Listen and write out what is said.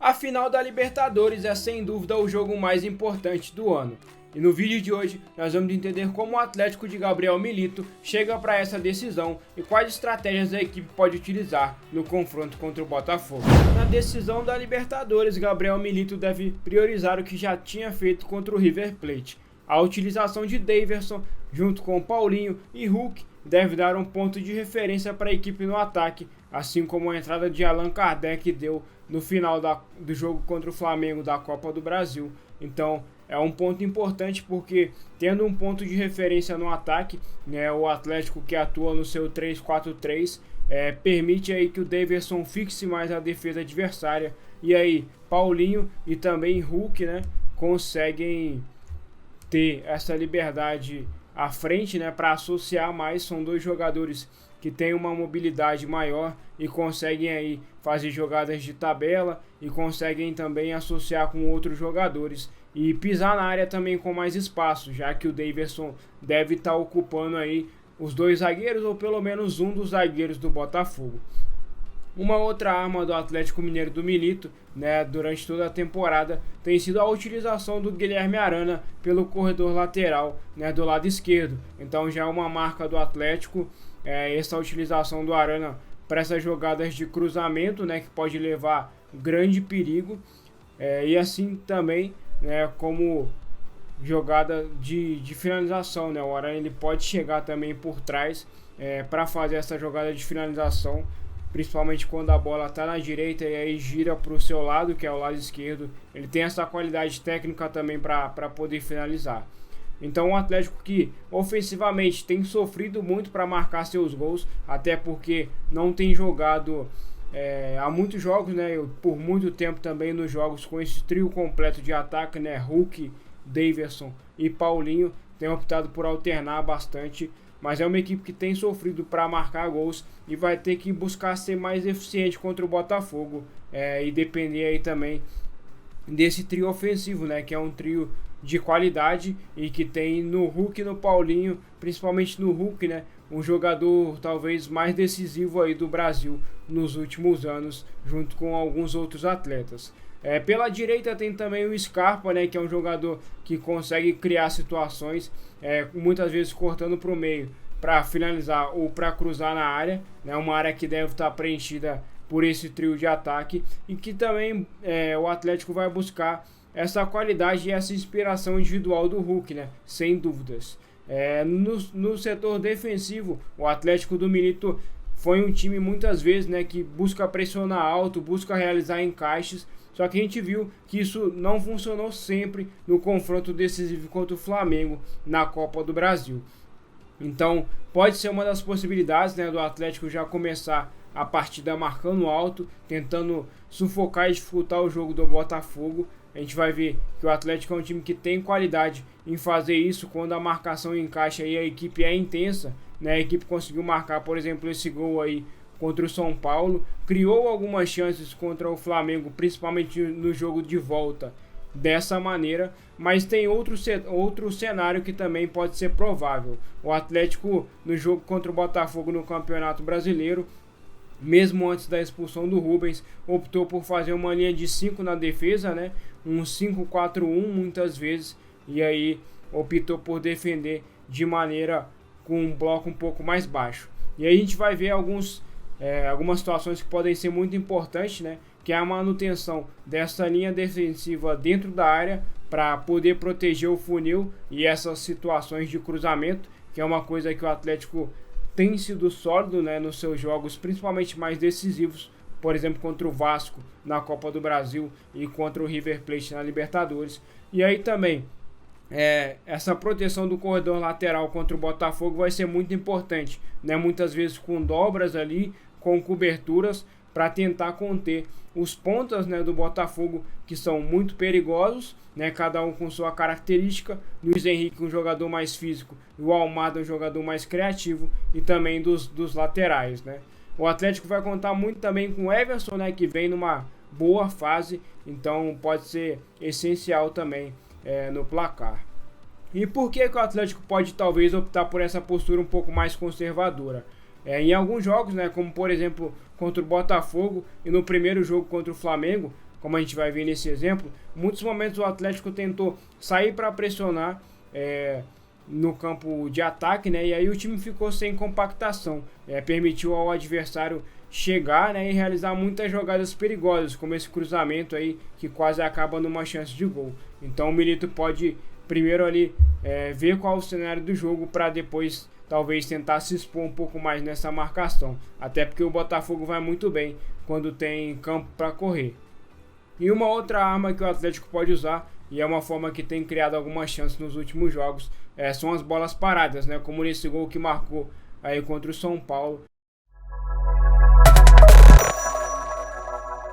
A final da Libertadores é sem dúvida o jogo mais importante do ano. E no vídeo de hoje nós vamos entender como o Atlético de Gabriel Milito chega para essa decisão e quais estratégias a equipe pode utilizar no confronto contra o Botafogo. Na decisão da Libertadores, Gabriel Milito deve priorizar o que já tinha feito contra o River Plate. A utilização de Daverson junto com Paulinho e Hulk deve dar um ponto de referência para a equipe no ataque, assim como a entrada de Allan Kardec deu no final do jogo contra o Flamengo da Copa do Brasil. Então é um ponto importante porque, tendo um ponto de referência no ataque, o Atlético que atua no seu 3-4-3 permite aí que o Daverson fixe mais a defesa adversária, e aí Paulinho e também Hulk conseguem ter essa liberdade à frente para associar mais. São dois jogadores que têm uma mobilidade maior e conseguem aí fazer jogadas de tabela e conseguem também associar com outros jogadores e pisar na área também com mais espaço, já que o Daverson deve estar ocupando aí os dois zagueiros ou pelo menos um dos zagueiros do Botafogo. Uma outra arma do Atlético Mineiro do Milito, durante toda a temporada, tem sido a utilização do Guilherme Arana pelo corredor lateral, do lado esquerdo. Então já é uma marca do Atlético essa utilização do Arana para essas jogadas de cruzamento, que pode levar grande perigo, e assim também como jogada de finalização. O Arana ele pode chegar também por trás para fazer essa jogada de finalização, principalmente quando a bola está na direita e aí gira para o seu lado, que é o lado esquerdo. Ele tem essa qualidade técnica também para poder finalizar. Então o Atlético que ofensivamente tem sofrido muito para marcar seus gols, até porque não tem jogado há muitos jogos, por muito tempo também nos jogos com esse trio completo de ataque, Hulk, Daverson e Paulinho, tem optado por alternar bastante. Mas é uma equipe que tem sofrido para marcar gols e vai ter que buscar ser mais eficiente contra o Botafogo e depender aí também desse trio ofensivo, que é um trio de qualidade e que tem no Hulk e no Paulinho, principalmente no Hulk, um jogador talvez mais decisivo aí do Brasil nos últimos anos, junto com alguns outros atletas. Pela direita tem também o Scarpa, que é um jogador que consegue criar situações, muitas vezes cortando para o meio para finalizar ou para cruzar na área, uma área que deve estar preenchida por esse trio de ataque, e que também o Atlético vai buscar essa qualidade e essa inspiração individual do Hulk, sem dúvidas. No setor defensivo, o Atlético do Milito foi um time muitas vezes que busca pressionar alto, busca realizar encaixes, só que a gente viu que isso não funcionou sempre no confronto decisivo contra o Flamengo na Copa do Brasil. Então pode ser uma das possibilidades do Atlético já começar a partida marcando alto, tentando sufocar e dificultar o jogo do Botafogo. A gente vai ver que o Atlético é um time que tem qualidade em fazer isso quando a marcação encaixa e a equipe é intensa. A equipe conseguiu marcar, por exemplo, esse gol aí contra o São Paulo, criou algumas chances contra o Flamengo, principalmente no jogo de volta, dessa maneira, mas tem outro cenário que também pode ser provável. O Atlético, no jogo contra o Botafogo no Campeonato Brasileiro, mesmo antes da expulsão do Rubens, optou por fazer uma linha de 5 na defesa, um 5-4-1 muitas vezes, e aí optou por defender de maneira com um bloco um pouco mais baixo. E aí a gente vai ver algumas situações que podem ser muito importantes, que é a manutenção dessa linha defensiva dentro da área para poder proteger o funil e essas situações de cruzamento, que é uma coisa que o Atlético tem sido sólido nos seus jogos, principalmente mais decisivos, por exemplo contra o Vasco na Copa do Brasil e contra o River Plate na Libertadores. E aí também essa proteção do corredor lateral contra o Botafogo vai ser muito importante, muitas vezes com dobras ali, com coberturas, para tentar conter os pontas do Botafogo, que são muito perigosos, cada um com sua característica. Luiz Henrique, um jogador mais físico, e o Almada, um jogador mais criativo, e também dos laterais. O Atlético vai contar muito também com o Everson, que vem numa boa fase, então pode ser essencial também no placar. E por que o Atlético pode talvez optar por essa postura um pouco mais conservadora? Em alguns jogos, como por exemplo contra o Botafogo e no primeiro jogo contra o Flamengo, como a gente vai ver nesse exemplo, em muitos momentos o Atlético tentou sair para pressionar no campo de ataque, né? E aí o time ficou sem compactação, permitiu ao adversário chegar, né, e realizar muitas jogadas perigosas, como esse cruzamento aí que quase acaba numa chance de gol. Então o Milito pode primeiro ali ver qual é o cenário do jogo para depois talvez tentar se expor um pouco mais nessa marcação, até porque o Botafogo vai muito bem quando tem campo para correr. E uma outra arma que o Atlético pode usar, e é uma forma que tem criado algumas chances nos últimos jogos, são as bolas paradas, né? Como nesse gol que marcou aí contra o São Paulo.